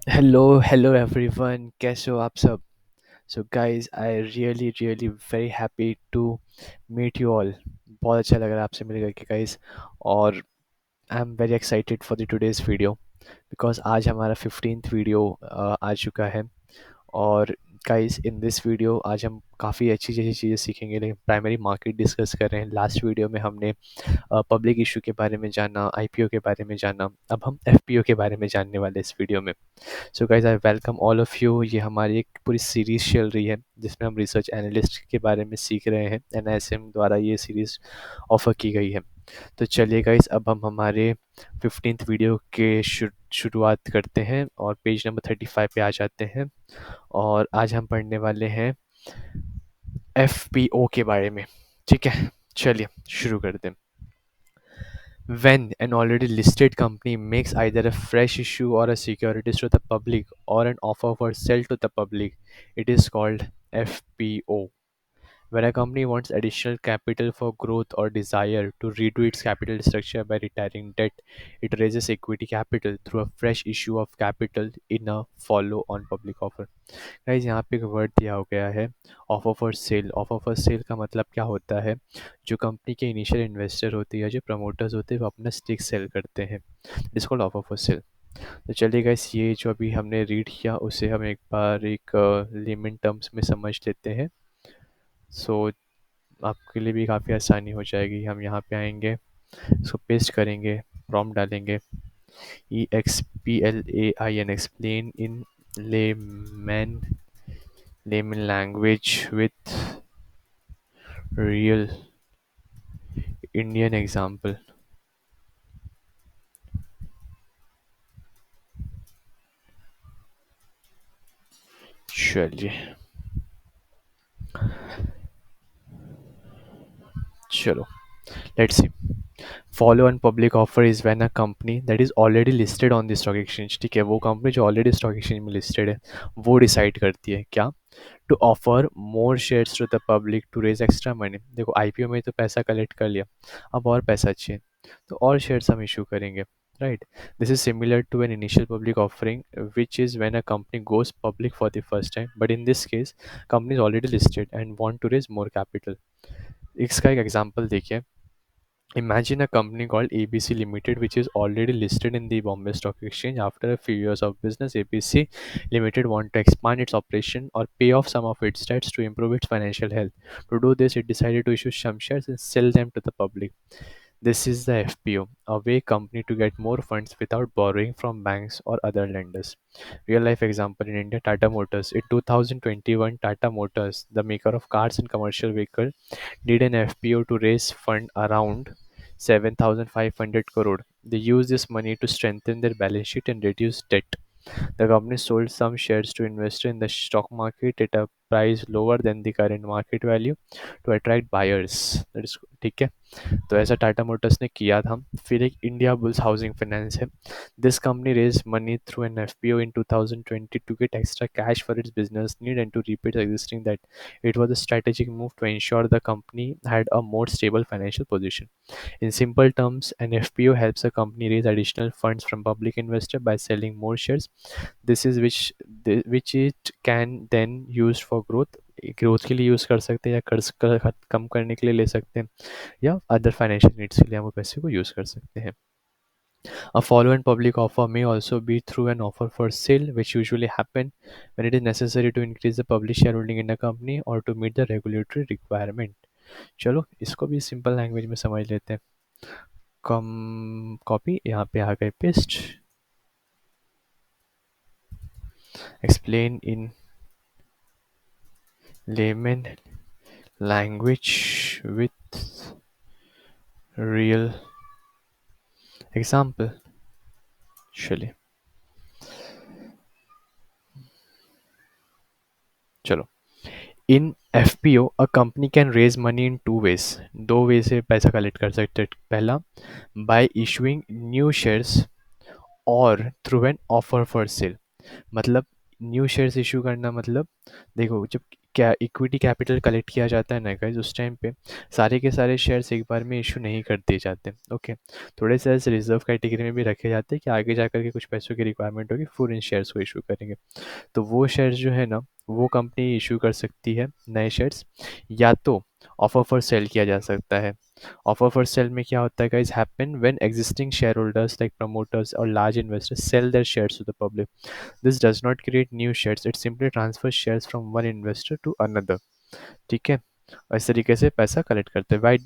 Hello hello everyone, कैसे हो आप सब? So guys, I really really very happy to meet you all. बहुत अच्छा लग रहा है आपसे मिल करके गाइस। और I am very excited for the today's video, because आज हमारा 15th वीडियो आ चुका है। और गाइस, इन दिस वीडियो आज हम काफ़ी अच्छी अच्छी चीज़ें सीखेंगे, लेकिन प्राइमरी मार्केट डिस्कस कर रहे हैं। लास्ट वीडियो में हमने पब्लिक इशू के बारे में जाना, आईपीओ के बारे में जाना। अब हम एफपीओ के बारे में जानने वाले इस वीडियो में। So guys, I welcome all of you. ये हमारी एक पूरी सीरीज़ चल रही है जिसमें हम रिसर्च एनालिस्ट के बारे में सीख रहे हैं। एनआईएसएम द्वारा ये सीरीज़ ऑफ़र की गई है। तो चलिए गाइज, अब हम हमारे 15th वीडियो के शुरुआत करते हैं और पेज नंबर 35 पे आ जाते हैं। और आज हम पढ़ने वाले हैं एफपीओ के बारे में। ठीक है, चलिए शुरू करते हैं। When an already listed company makes either a fresh issue or a securities to the public or an offer for sale to the public, it is called FPO. When a company wants additional capital for growth or desire to redo its capital structure by retiring debt, it raises equity capital through a fresh issue of capital in a follow on public offer. Guys, यहाँ पे एक word दिया हो गया है, offer for cell. Offer for cell का मतलब क्या होता है? जो कंपनी के इनिशियल इन्वेस्टर होते हैं या जो प्रमोटर्स होते हैं वो अपना स्टेक सेल करते हैं। It's called offer for cell. तो चलिए गाइस, ये जो अभी हमने रीड किया उसे हम एक बार एक लेमन टर्म्स में समझ लेते हैं। सो आपके लिए भी काफ़ी आसानी हो जाएगी। हम यहाँ पे आएंगे, इसको पेस्ट करेंगे, प्रॉम्प्ट डालेंगे, EXPLAIN, explain in layman language with real Indian example. चलिए, चलो, let's see. Follow on public offer is when a company that is already listed on the stock exchange. ठीक है, वो कंपनी जो ऑलरेडी स्टॉक एक्सचेंज में listed है वो decide करती है क्या? To offer more shares to the public to raise extra money. देखो, आईपीओ में तो पैसा कलेक्ट कर लिया, अब और पैसा चाहिए तो और शेयर्स हम इशू करेंगे। Right, this is similar to an initial public offering which is when a company goes public for the first time, but in this case company is already listed and want to raise more capital. इसका एक example देखिए। Imagine a company called ABC Limited, which is already listed in the Bombay Stock Exchange. After a few years of business, ABC Limited want to expand its operation or pay off some of its debts to improve its financial health. To do this, it decided to issue some shares and sell them to the public. This is the FPO, a way company to get more funds without borrowing from banks or other lenders. Real life example in India, Tata Motors. In 2021, Tata Motors, the maker of cars and commercial vehicles, did an FPO to raise fund around 7,500 crore. They used this money to strengthen their balance sheet and reduce debt. The company sold some shares to investors in the stock market at a price lower than the current market value to attract buyers. That is, ठीक है। तो ऐसा Tata Motors ने किया था। फिर एक India bulls housing finance है। This company raise money through an FPO in 2020 to get extra cash for its business need and to repeat existing that. It was a strategic move to ensure the company had a more stable financial position. In simple terms, an FPO helps a company raise additional funds from public investor by selling more shares. This is which it can then use for growth. Growth के लिए use कर सकते हैं या कर्ज कम करने के लिए ले सकते हैं या अदर फाइनेंशियल नीड्स के लिए हम वो पैसे को यूज़ कर सकते हैं। A follow-on public offer may also be through an offer for sale, which usually happen when it is necessary to increase the public shareholding in a company or to meet the regulatory requirement. चलो, इसको भी simple language में समझ लेते हैं। कम copy यहाँ पे आ गए पेस्ट। Explain in layman language with real example. चलिए, चलो। In FPO a company can raise money in two ways. दो वे से पैसा कलेक्ट कर सकते हैं। पहला, बाय इशूइंग न्यू शेयर्स और through an offer for sale. मतलब न्यू शेयर्स इशू करना, मतलब देखो, जब क्या इक्विटी कैपिटल कलेक्ट किया जाता है ना गाइस, उस टाइम पे सारे के सारे शेयर्स एक बार में इशू नहीं कर दिए जाते। ओके, थोड़े से रिजर्व कैटेगरी में भी रखे जाते हैं कि आगे जाकर के कुछ पैसों की रिक्वायरमेंट होगी, फिर इन शेयर्स को इशू करेंगे। तो वो शेयर्स जो है ना, वो कंपनी इशू कर सकती है नए शेयर्स, या तो ऑफर फॉर सेल किया जा सकता है। ऑफर फॉर सेल में क्या होता है guys, happen when existing share holders like promoters और large investors sell their shares to the public. This does not create new shares, it simply transfer shares from one investor to another. ठीक है, और इस तरीके से पैसा collect करते हैं। Why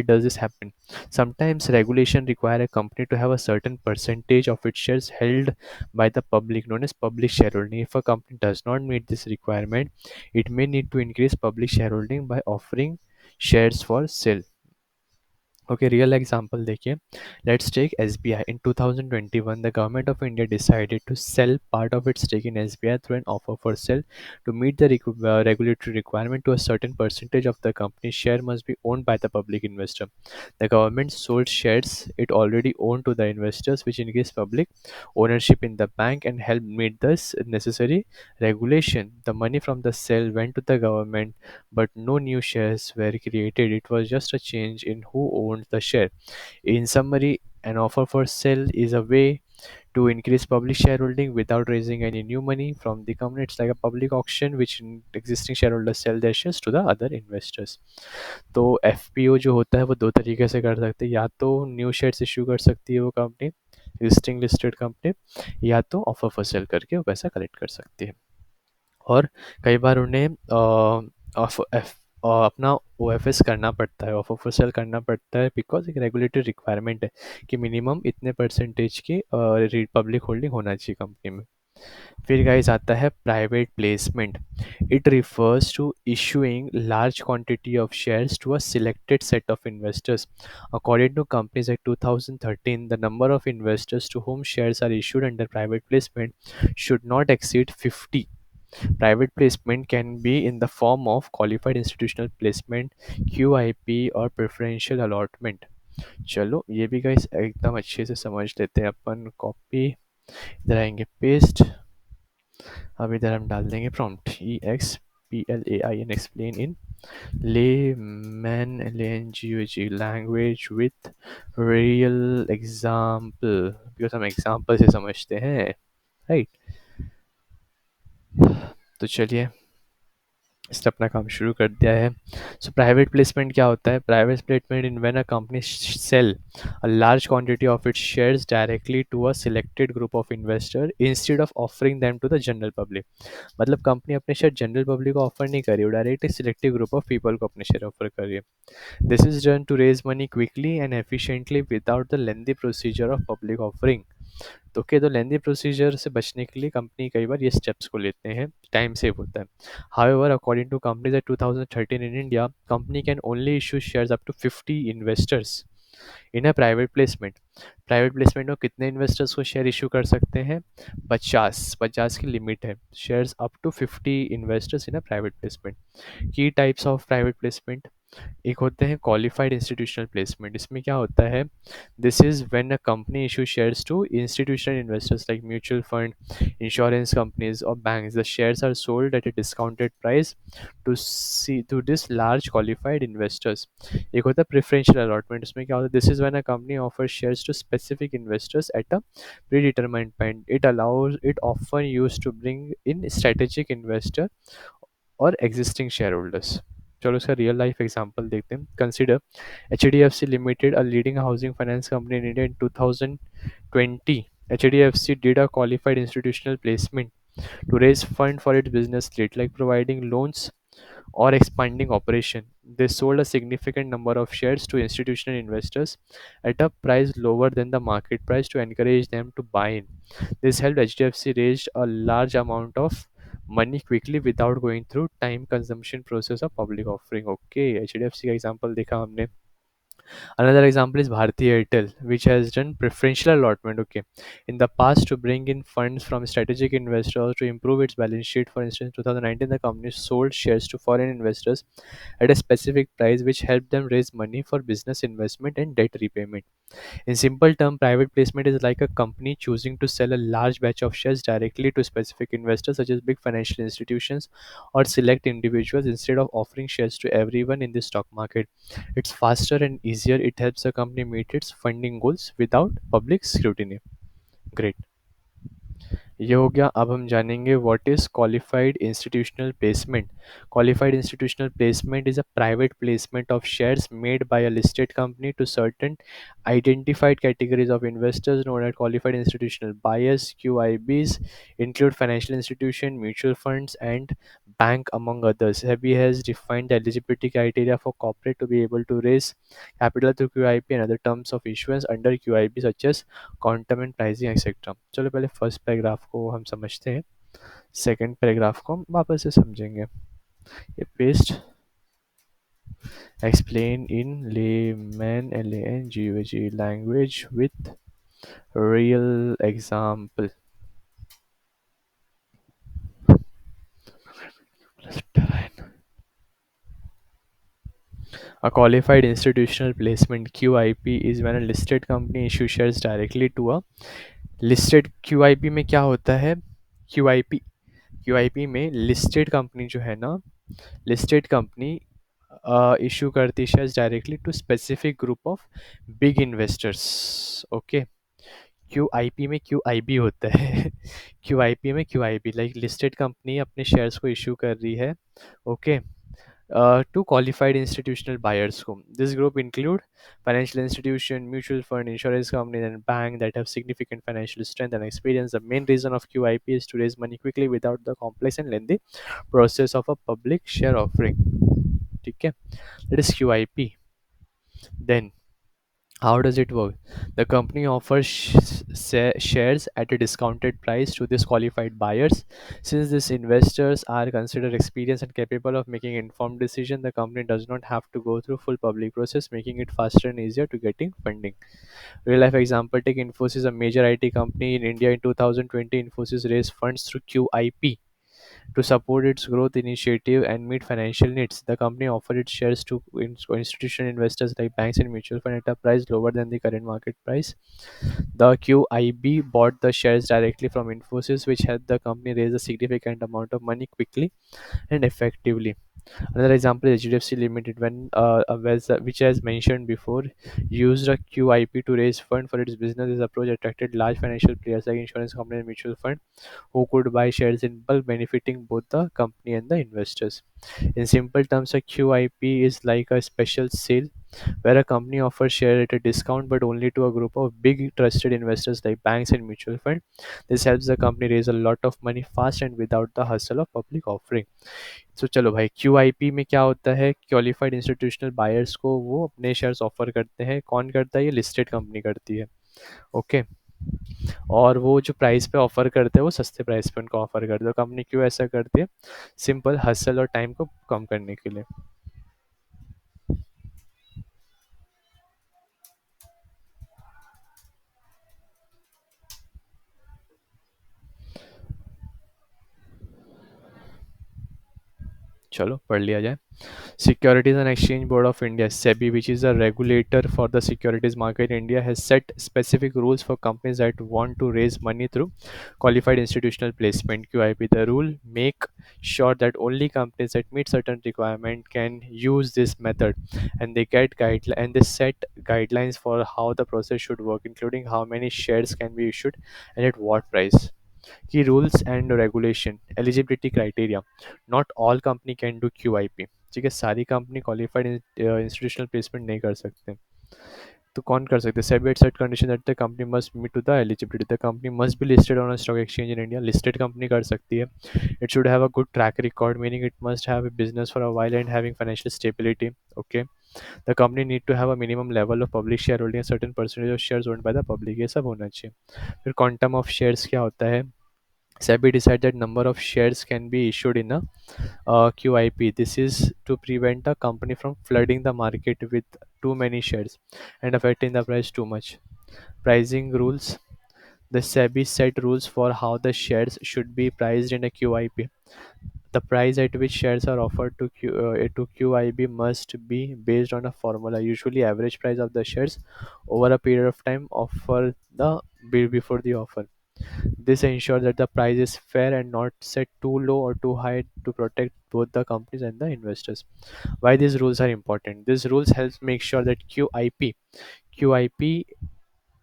does this happen? Sometimes regulation require a company to have a certain percentage of its shares held by the public, known as public shareholding. If a company does not meet this requirement, it may need to increase public shareholding by offering shares for sale. Okay, real example देखिए, let's take SBI. In 2021, the government of India decided to sell part of its stake in SBI through an offer for sale. To meet the regulatory requirement to a certain percentage of the company's share must be owned by the public investor. The government sold shares it already owned to the investors, which increased public ownership in the bank and helped meet this necessary regulation. The money from the sale went to the government, but no new shares were created. It was just a change in who owned the share. In summary, an offer for sale is a way to increase public shareholding without raising any new money from the company. It's like a public auction which existing shareholders sell their shares to the other investors. तो FPO जो होता है वो दो तरीके से कर सकते हैं, या तो न्यू शेयर्स इशू कर सकती है वो कंपनी, एग्जिस्टिंग लिस्टेड कंपनी, या तो ऑफर फॉर सेल करके वो पैसा कलेक्ट कर सकती है। और कई बार उन्हें अपना ओ एफ एस करना पड़ता है, ऑफर फॉर सेल करना पड़ता है, बिकॉज एक रेगुलेटरी रिक्वायरमेंट है कि मिनिमम इतने परसेंटेज की पब्लिक होल्डिंग होना चाहिए कंपनी में। फिर गाइस आता है private placement. It refers to issuing large quantity of shares to a selected set of investors. According to companies act 2013, the number of investors to whom shares are issued under private placement should not exceed 50. Private placement can be in the form of qualified institutional placement, QIP और preferential allotment। चलो ये भी guys एकदम अच्छे से समझ लेते हैं अपन। कॉपी इधर आएंगे, पेस्ट, अब इधर हम डाल देंगे prompt EXPLAIN, explain in layman language with real example, because हम एग्जाम्पल से समझते हैं, राइट। तो चलिए इसने अपना काम शुरू कर दिया है। सो प्राइवेट प्लेसमेंट क्या होता है? Private placement in when a company sell a large quantity of its shares directly to a selected group of investor instead of offering them to the general public. मतलब company अपने share general public को offer नहीं कर रही, वो directly selective group of people को अपने share offer कर रही है। This is done to raise money quickly and efficiently without the lengthy procedure of public offering. तो क्या, तो लेंदी प्रोसीजर से बचने के लिए कंपनी कई बार ये स्टेप्स को लेते हैं, टाइम सेव होता है। However, according to companies act 2013 in India, company can only issue shares up to 50 investors in a private placement. Private placement में कितने इन्वेस्टर्स को शेयर इशू कर सकते हैं? 50 की लिमिट है, shares up to 50 investors in a private placement. की types of private placement, एक होते हैं क्वालिफाइड इंस्टीट्यूशनल प्लेसमेंट। इसमें क्या होता है, this is when a company issue shares to institutional investors like mutual fund, insurance companies और banks. The shares are sold at a discounted price to this large qualified investors. एक होता है preferential allotment. इसमें क्या होता है, this is when a company offer shares to specific investors at a predetermined point. It often used to bring in strategic investor और existing share holders. चलो इसका रियल लाइफ एग्जांपल देखते हैं। Consider HDFC limited, a leading housing finance company in India. In 2020, HDFC did a qualified institutional placement to raise fund for its business lead, like providing loans or expanding operation. They sold a significant number of shares to institutional investors at a price lower than the market price to encourage them to buy in. This helped HDFC raise a large amount of money quickly without going through time consumption process of public offering. Okay, HDFC का example देखा हमने। Another example is Bharti Airtel, which has done preferential allotment, okay, in the past to bring in funds from strategic investors to improve its balance sheet. For instance, in 2019, the company sold shares to foreign investors at a specific price, which helped them raise money for business investment and debt repayment. In simple term, private placement is like a company choosing to sell a large batch of shares directly to specific investors such as big financial institutions or select individuals instead of offering shares to everyone in the stock market. It's faster and easier. It helps the company meet its funding goals without public scrutiny. Great. ये हो गया. अब हम जानेंगे what is qualified institutional placement. Qualified institutional placement is a private placement of shares made by a listed company to certain identified categories of investors known as qualified institutional buyers. QIBs include financial institution, mutual funds, and bank among others. SEBI has defined the eligibility criteria for corporate to be able to raise capital through QIP and other terms of issuance under QIP such as quantum and pricing etcetera. चलो पहले first paragraph को हम समझते हैं, second paragraph को हम वापस से समझेंगे. ये paste explain in layman LANGUAGE language with real example. A qualified institutional placement QIP is when a listed company issues shares directly to a listed. QIP में क्या होता है? QIP QIP में लिस्टेड कंपनी जो है ना, लिस्टेड कंपनी इशू करती shares directly to specific group of big investors. Okay. QIP में QIB होता है. QIP में QIB लाइक लिस्टेड कंपनी अपने शेयर्स को इशू कर रही है. Okay. To qualified institutional buyers को. This group include financial institution, mutual fund, insurance companies, and bank that have significant financial strength and experience. The main reason of QIP is to raise money quickly without the complex and lengthy process of a public share offering. ठीक है. That is QIP. Then how does it work? The company offers shares at a discounted price to these qualified buyers. Since these investors are considered experienced and capable of making informed decisions, the company does not have to go through full public process, making it faster and easier to getting funding. Real life example, take Infosys, a major IT company in India. In 2020, Infosys raised funds through QIP to support its growth initiative and meet financial needs. The company offered its shares to institutional investors like banks and mutual fund at a price lower than the current market price. The QIB bought the shares directly from Infosys, which helped the company raise a significant amount of money quickly and effectively. Another example is HDFC Limited, when which as mentioned before, used a QIP to raise fund for its business. This approach attracted large financial players like insurance companies and mutual fund who could buy shares in bulk, benefiting both the company and the investors. In simple terms, a QIP is like a special sale where a company offers share at a discount but only to a group of big trusted investors like banks and mutual fund. This helps the company raise a lot of money fast and without the hustle of public offering. So चलो भाई, QIP में क्या होता है? Qualified institutional buyers को वो अपने shares offer करते हैं. कौन करता है? ये लिस्टेड कंपनी करती है. ओके. और वो जो प्राइस पे ऑफर करते हैं वो सस्ते प्राइस पे उनको ऑफर करते हैं. कंपनी क्यों ऐसा करती है? सिंपल, हसल और टाइम को कम करने के लिए. चलो पढ़ लिया जाए. Securities and Exchange Board of India (SEBI), which is a regulator for the securities market in India, has set specific rules for companies that want to raise money through qualified institutional placement (QIP). The rule make sure that only companies that meet certain requirement can use this method, and they set guidelines for how the process should work, including how many shares can be issued and at what price. Key rules and regulation. Eligibility criteria. Not all company can do QIP. ठीक है, सारी company qualified institutional placement नहीं कर सकते. तो कौन कर सकते? SEBI at set condition that the company must meet to the eligibility. The company must be listed on a stock exchange in India. Listed company कर सकती है. It should have a good track record, meaning it must have a business for a while and having financial stability. Okay. The company need to have a minimum level of public shareholding, a certain percentage of shares owned by the public. ये सब होना चाहिए. फिर quantum of shares क्या होता है? SEBI decide that number of shares can be issued in a QIP. This is to prevent a company from flooding the market with too many shares and affecting the price too much. Pricing rules. The SEBI set rules for how the shares should be priced in a QIP. The price at which shares are offered to QIB must be based on a formula, usually average price of the shares over a period of time offer the before the offer. This ensures that the price is fair and not set too low or too high to protect both the companies and the investors. Why these rules are important? These rules helps make sure that QIP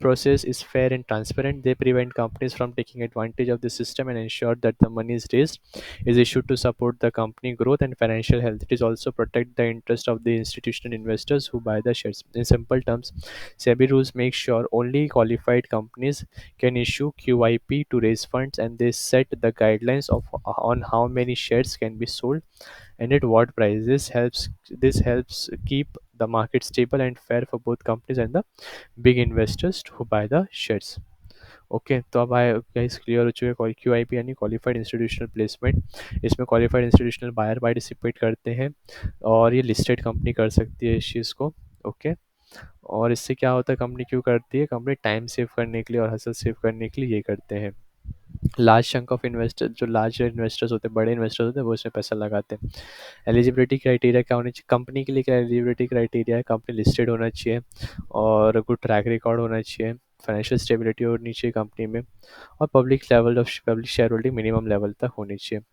process is fair and transparent. They prevent companies from taking advantage of the system and ensure that the money is raised is issued to support the company growth and financial health. It is also protect the interest of the institutional investors who buy the shares. In simple terms, SEBI rules make sure only qualified companies can issue QIP to raise funds, and they set the guidelines of on how many shares can be sold and at what price. This helps keep the market stable and fair for both companies and the big investors who buy the shares. Okay, तो अब आए guys clear हो चुके हैं Q I P यानी qualified institutional placement. इसमें qualified institutional buyer participate करते हैं और ये लिस्टेड कंपनी कर सकती है इस चीज़ को। ओके, और इससे क्या होता है, कंपनी क्यों करती है, कंपनी टाइम सेव करने के लिए और हसल सेव करने के लिए ये करते हैं। लार्ज चंक ऑफ इन्वेस्टर, जो लार्ज इन्वेस्टर्स होते हैं, बड़े इन्वेस्टर्स होते हैं, वो इसमें पैसा लगाते हैं। एलिजिबिलिटी क्राइटेरिया क्या होनी चाहिए कंपनी के लिए? क्या एलिजिबिलिटी क्राइटेरिया है? कंपनी लिस्टेड होना चाहिए और गुड ट्रैक रिकॉर्ड होना चाहिए, फाइनेंशियल स्टेबिलिटी होनी चाहिए कंपनी में, और public share holding minimum level तक होनी चाहिए।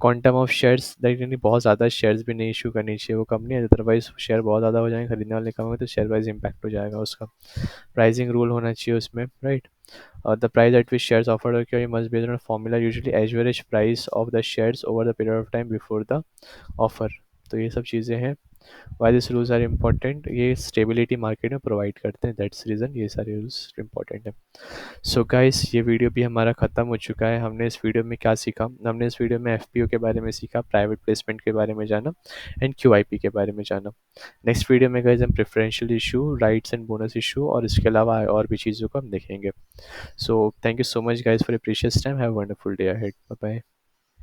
क्वांटम ऑफ शेयर्स दैट यानी बहुत ज़्यादा शेयर्स भी नहीं इशू करनी चाहिए वो कंपनी, अदरवाइज शेयर बहुत ज़्यादा हो जाएंगे, खरीदने वाले कम होंगे तो शेयर वाइज इम्पैक्ट हो जाएगा उसका। प्राइसिंग रूल होना चाहिए उसमें, right. The price at which shares offered or carry must be based on a formula, usually average price of the shares over the period of time before the offer। तो ये सब चीज़ें हैं। Why this rules are important, ये stability market में provide करते हैं, that's reason ये सारे रूल्स इम्पॉर्टेंट है। सो गाइस, ये वीडियो भी हमारा ख़त्म हो चुका है। हमने इस वीडियो में क्या सीखा? हमने इस वीडियो में एफपीओ के बारे में सीखा, प्राइवेट प्लेसमेंट के बारे में जाना एंड क्यूआईपी के बारे में जाना। नेक्स्ट वीडियो में गाइस हम preferential issue, rights and bonus issue और इसके अलावा और भी चीज़ों को हम देखेंगे। So thank you so much guys for your precious time. Have a wonderful day ahead. Bye bye.